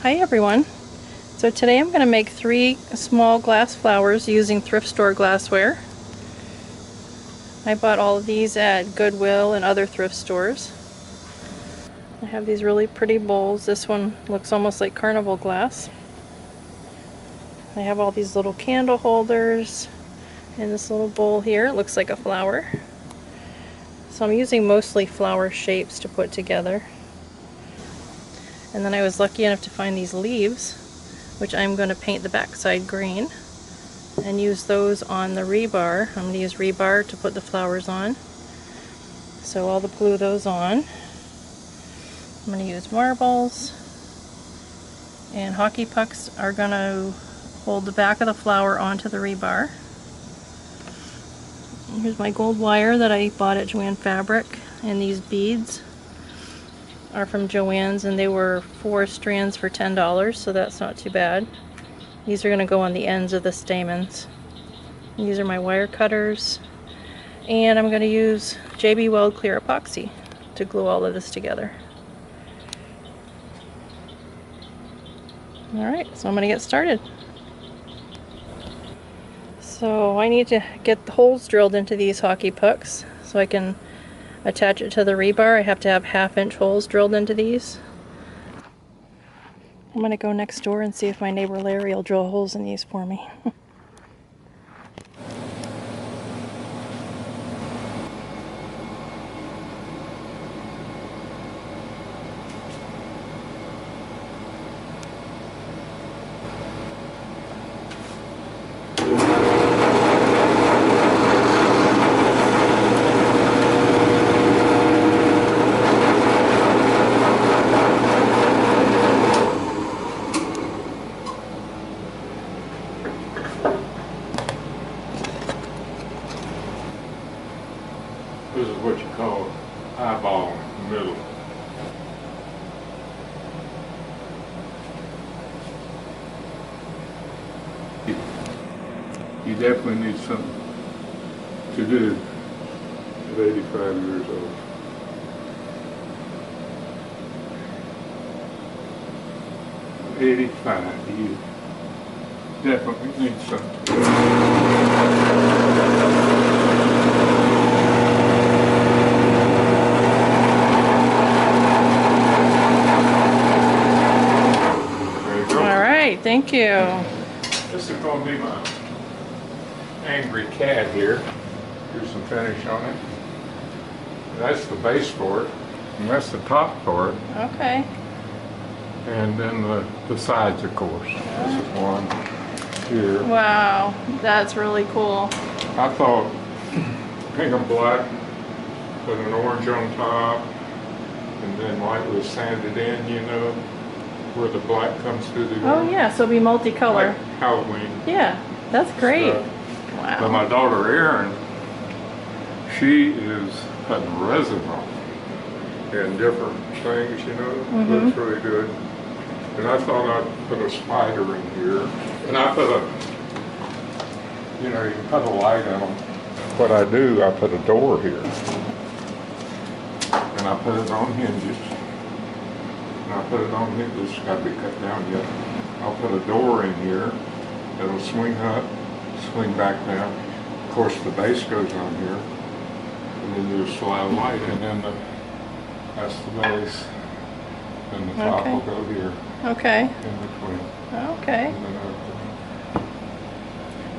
Hi everyone. So today I'm going to make 3 small glass flowers using thrift store glassware. I bought all of these at Goodwill and other thrift stores. I have these really pretty bowls. This one looks almost like Carnival Glass. I have all these little candle holders in this little bowl here. It looks like a flower. So I'm using mostly flower shapes to put together. And then I was lucky enough to find these leaves, which I'm going to paint the backside green and use those on the rebar. I'm going to use rebar to put the flowers on. So I'll glue those on. I'm going to use marbles, and hockey pucks are going to hold the back of the flower onto the rebar. Here's my gold wire that I bought at Joann Fabric, and these beads are from Joann's, and they were 4 strands for $10, so that's not too bad. These are going to go on the ends of the stamens. These are my wire cutters, and I'm going to use JB Weld clear epoxy to glue all of this together. Alright, so I'm going to get started. So I need to get the holes drilled into these hockey pucks so I can attach it to the rebar. I have to have 1/2-inch holes drilled into these. I'm going to go next door and see if my neighbor Larry will drill holes in these for me. This is what you call eyeball in the middle. You definitely need something to do at 85 years old. At 85, you definitely need something. Thank you. This is going to be my angry cat here. Here's some finish on it. That's the base for it, and that's the top for it. Okay. And then the sides, of course. This is one here. Wow, that's really cool. I thought pink and black with an orange on top, and then lightly sanded in, you know, where the black comes through the orange. Oh yeah, so it'll be multicolor. Like Halloween. Yeah, that's great. Wow. But my daughter Erin, she is putting resin on and different things, you know. Looks really good. And I thought I'd put a spider in here. And I put you know, you can put a light in them. What I do, I put a door here. And I put it on hinges. And I put it on here, this has got to be cut down yet. I'll put a door in here that'll swing up, swing back down. Of course the base goes on here. And then there's a slide light, and then that's the base. And the top will go here. Okay. In between. Okay.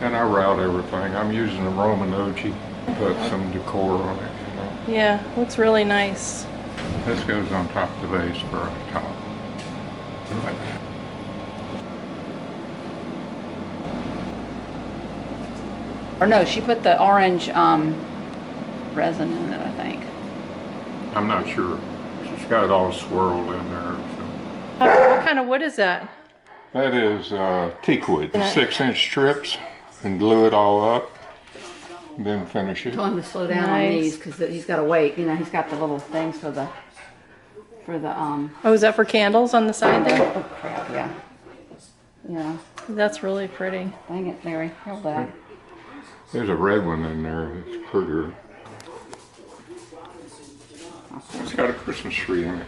And I route everything. I'm using a Roman Ochi. Put some decor on it, you know. Yeah, looks really nice. This goes on top of the base for a top. Right. Or no, she put the orange resin in it, I think. I'm not sure. She's got it all swirled in there. So. What kind of wood is that? That is teak wood. 6-inch strips, and glue it all up. Then finish it. Tell him to slow down on these because he's got to wait. You know, he's got the little things for the Oh, is that for candles on the side there? Oh crap! Yeah. Yeah. That's really pretty. Dang it, Larry! Hold that. There's a red one in there. It's prettier. It's got a Christmas tree in it.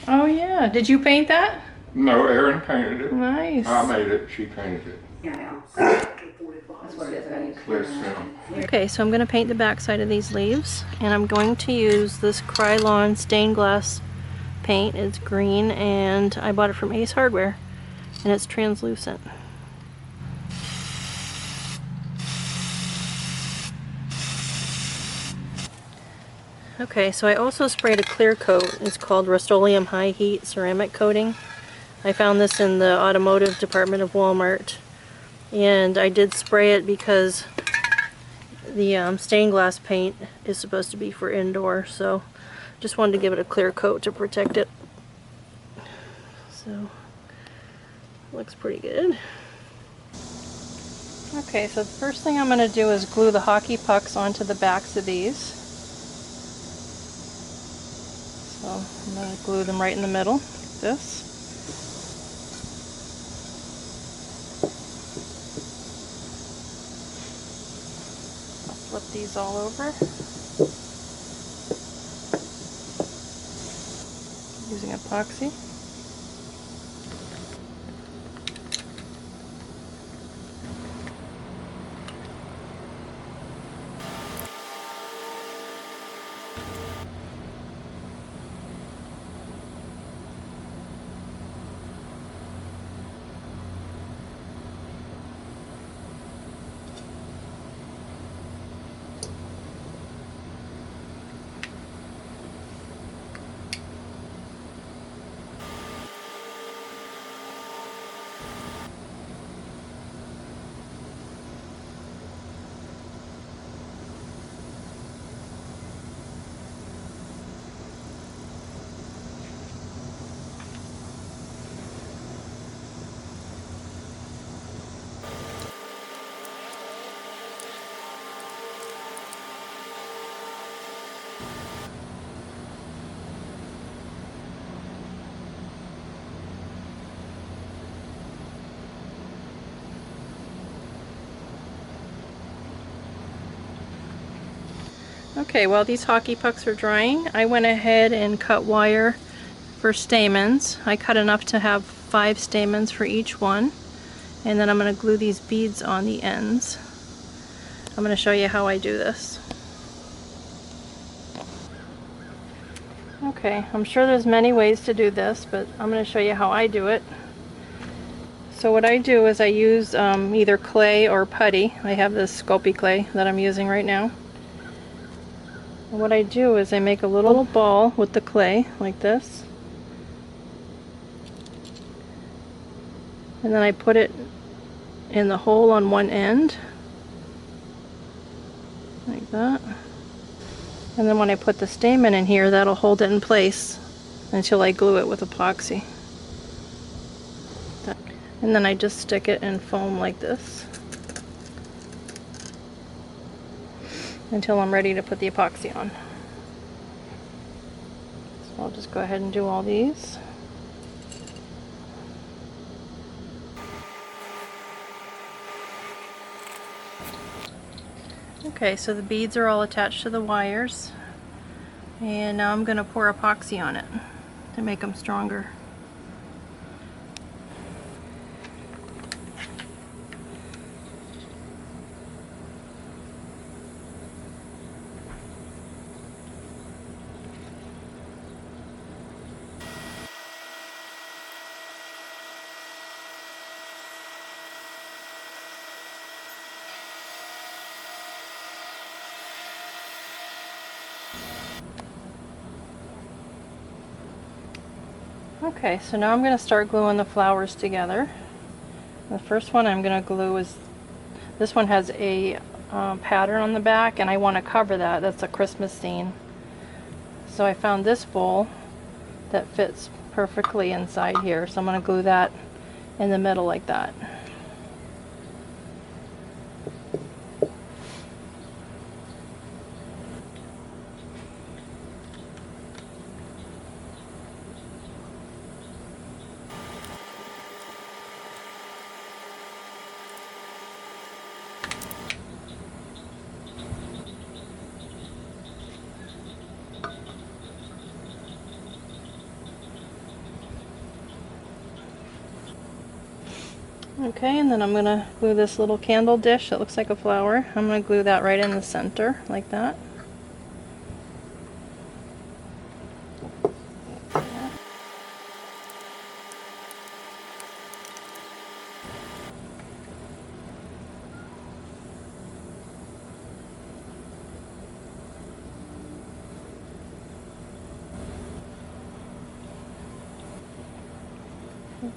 Oh yeah. Did you paint that? No, Erin painted it. Nice. I made it, she painted it. That's what it is. I gotta use Clear film. Okay, so I'm going to paint the back side of these leaves, and I'm going to use this Krylon stained glass paint. It's green, and I bought it from Ace Hardware, and it's translucent. Okay, so I also sprayed a clear coat. It's called Rust-Oleum High Heat Ceramic Coating. I found this in the automotive department of Walmart, and I did spray it because the stained glass paint is supposed to be for indoor, so just wanted to give it a clear coat to protect it. So, looks pretty good. Okay, so the first thing I'm going to do is glue the hockey pucks onto the backs of these. So I'm going to glue them right in the middle, like this. I'll flip these all over. Using epoxy. Okay, while these hockey pucks are drying, I went ahead and cut wire for stamens. I cut enough to have 5 stamens for each one, and then I'm going to glue these beads on the ends. I'm going to show you how I do this. Okay, I'm sure there's many ways to do this, but I'm going to show you how I do it. So what I do is I use either clay or putty. I have this Sculpey clay that I'm using right now. And what I do is I make a little ball with the clay, like this. And then I put it in the hole on one end, like that. And then when I put the stamen in here, that'll hold it in place until I glue it with epoxy. And then I just stick it in foam like this until I'm ready to put the epoxy on. So I'll just go ahead and do all these. Okay, so the beads are all attached to the wires, and now I'm going to pour epoxy on it to make them stronger. Okay, so now I'm going to start gluing the flowers together. The first one I'm going to glue is, this one has a pattern on the back, and I want to cover that. That's a Christmas scene. So I found this bowl that fits perfectly inside here, so I'm going to glue that in the middle like that. Okay, and then I'm going to glue this little candle dish that looks like a flower. I'm going to glue that right in the center, like that.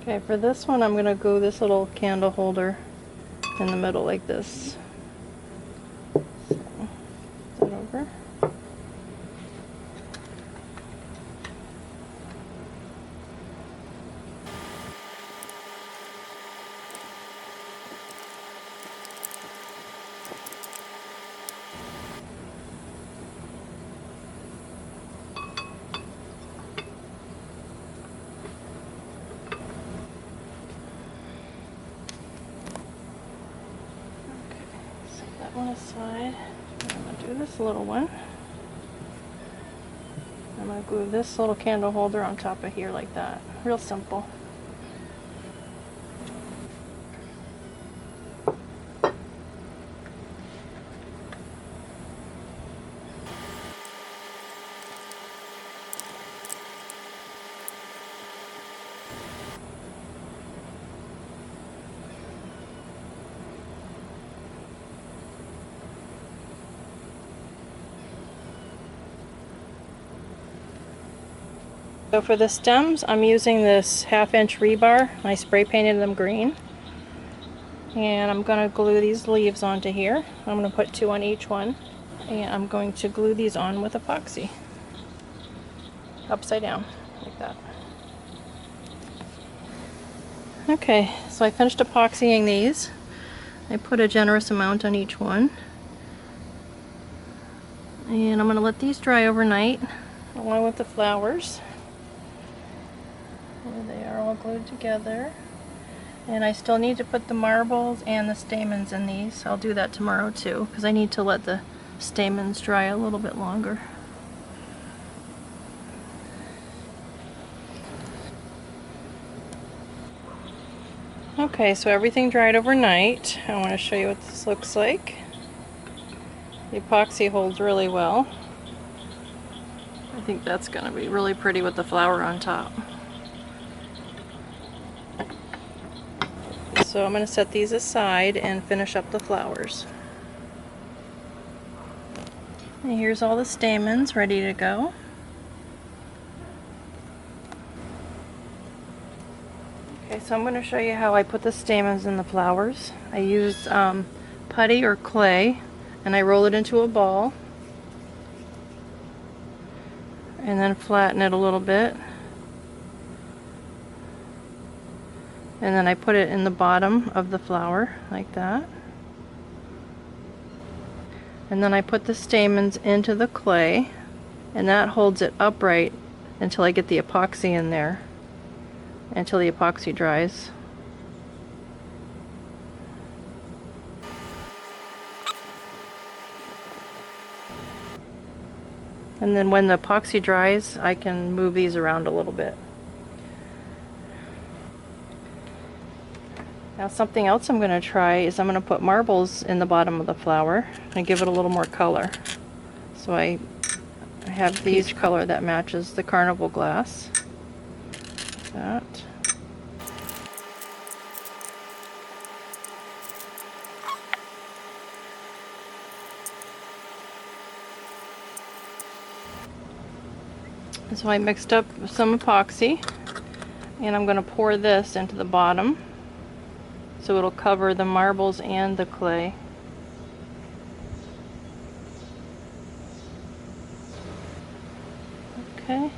Okay, for this one I'm going to glue this little candle holder in the middle like this. So, put that over. Set that one aside. I'm going to do this little one. I'm going to glue this little candle holder on top of here like that. Real simple. So for the stems, I'm using this 1/2-inch rebar. I spray painted them green. And I'm going to glue these leaves onto here. I'm going to put 2 on each one. And I'm going to glue these on with epoxy. Upside down, like that. Okay, so I finished epoxying these. I put a generous amount on each one. And I'm going to let these dry overnight, along with the flowers. There they are all glued together. And I still need to put the marbles and the stamens in these. I'll do that tomorrow too, because I need to let the stamens dry a little bit longer. Okay, so everything dried overnight. I want to show you what this looks like. The epoxy holds really well. I think that's going to be really pretty with the flower on top. So I'm going to set these aside and finish up the flowers. And here's all the stamens ready to go. Okay, so I'm going to show you how I put the stamens in the flowers. I use putty or clay, and I roll it into a ball and then flatten it a little bit. And then I put it in the bottom of the flower, like that. And then I put the stamens into the clay, and that holds it upright until I get the epoxy in there, until the epoxy dries. And then when the epoxy dries, I can move these around a little bit. Now something else I'm going to try is I'm going to put marbles in the bottom of the flower and give it a little more color. So I have these color that matches the Carnival Glass. Like that. So I mixed up some epoxy, and I'm going to pour this into the bottom so it'll cover the marbles and the clay. Okay,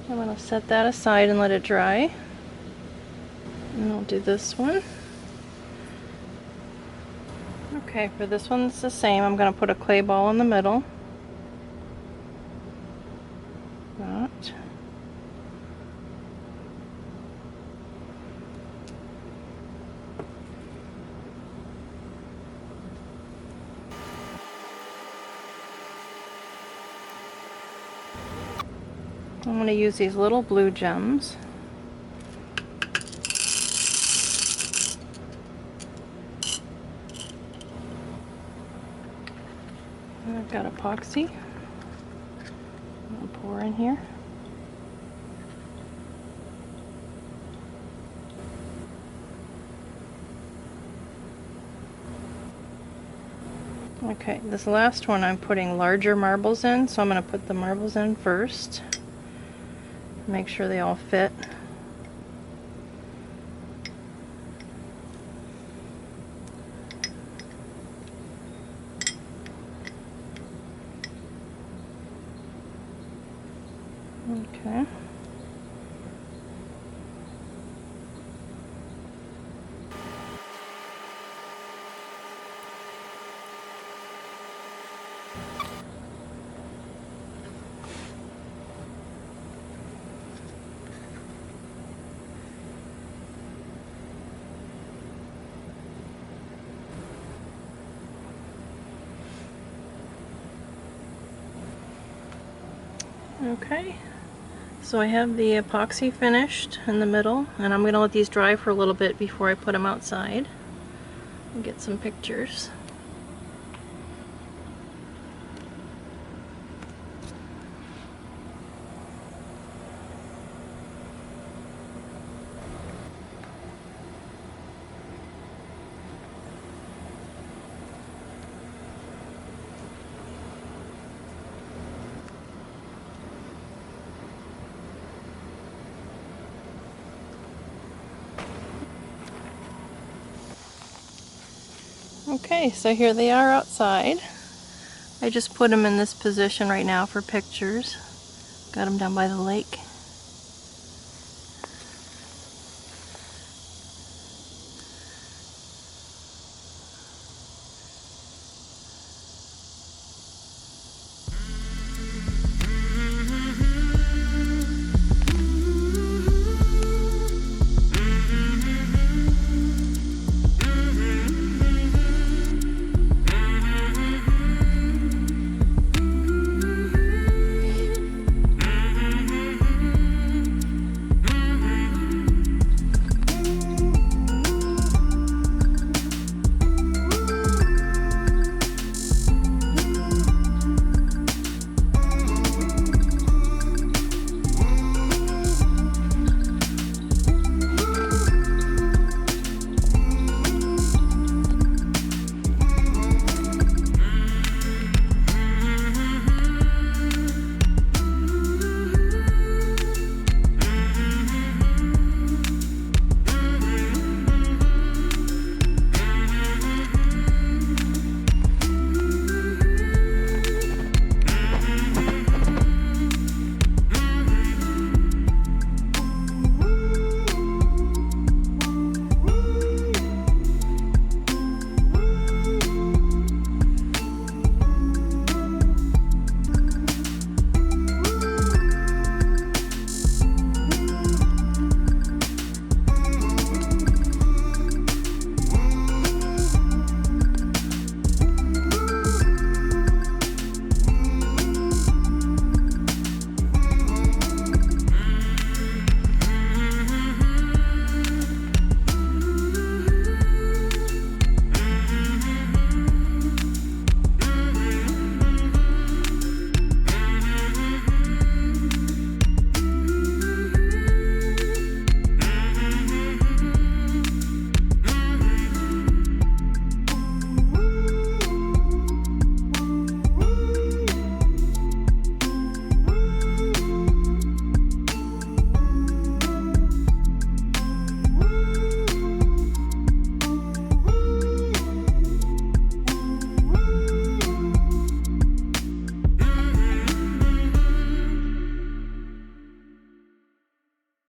I'm going to set that aside and let it dry. And I'll do this one. Okay, for this one it's the same. I'm going to put a clay ball in the middle. That. I'm going to use these little blue gems. And I've got epoxy. I'll pour in here. Okay, this last one I'm putting larger marbles in, so I'm going to put the marbles in first. Make sure they all fit. Okay. Okay, so I have the epoxy finished in the middle, and I'm going to let these dry for a little bit before I put them outside and get some pictures. Okay, so here they are outside. I just put them in this position right now for pictures. Got them down by the lake.